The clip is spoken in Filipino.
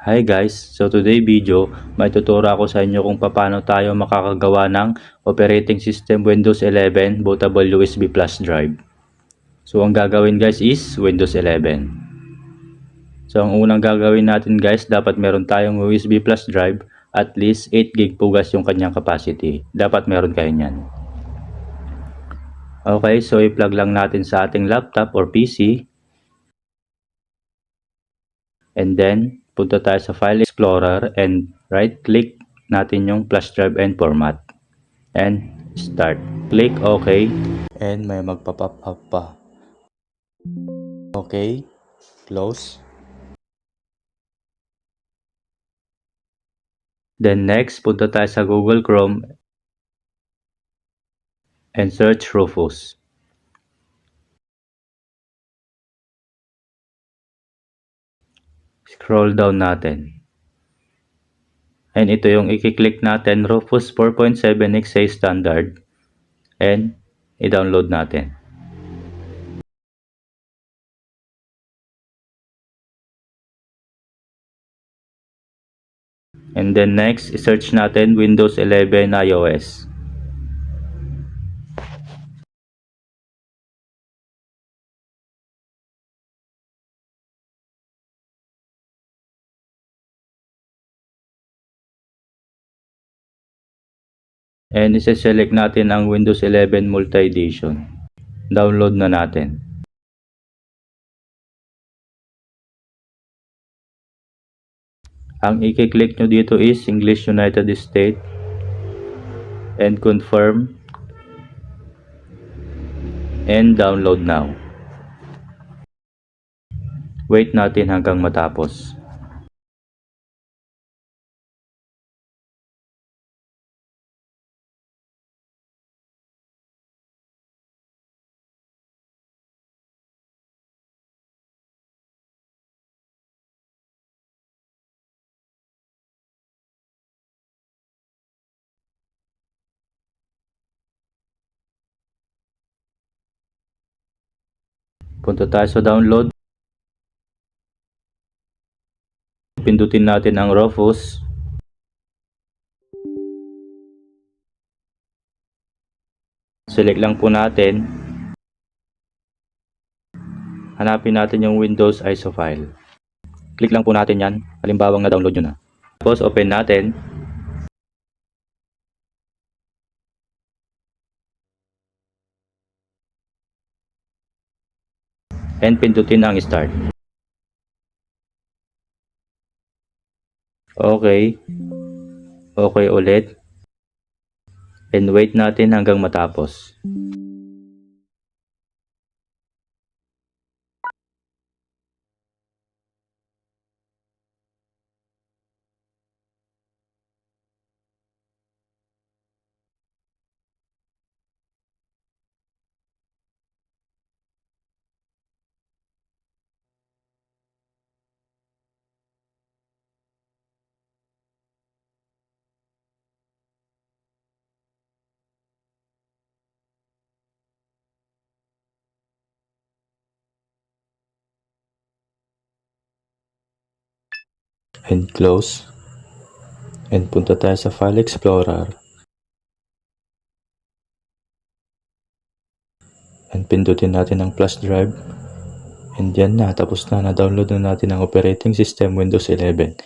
Hi guys! So today video, may tuturo ako sa inyo kung paano tayo makakagawa ng operating system Windows 11 bootable USB flash drive. So ang gagawin guys is Windows 11. So ang unang gagawin natin guys, dapat meron tayong USB flash drive, at least 8GB pugas yung kanyang capacity. Dapat meron kayo niyan. Okay, so i-plug lang natin sa ating laptop or PC. And then, punta tayo sa File Explorer and right-click natin yung flash drive and format. And start. Click OK. And may magpa-pop up pa. Okay. Close. Then next, punta tayo sa Google Chrome and search Rufus. Scroll down natin. And ito yung i-click natin, Rufus 4.7 XA standard. And i-download natin. And then next, i-search natin Windows 11 iOS. And isa-select natin ang Windows 11 Multi-Edition. Download na natin. Ang i-click nyo dito is English United States. And confirm. And download now. Wait natin hanggang matapos. Punta tayo sa download. Pindutin natin ang Rufus. Select lang po natin. Hanapin natin yung Windows ISO file. Click lang po natin yan. Halimbawang na-download nyo na. Tapos open natin. And pindutin ang start. Okay. Okay ulit. And wait natin hanggang matapos. And close. And punta tayo sa File Explorer. And pindutin natin ang flash drive. And yan na, tapos na, na-download na natin ang operating system Windows 11.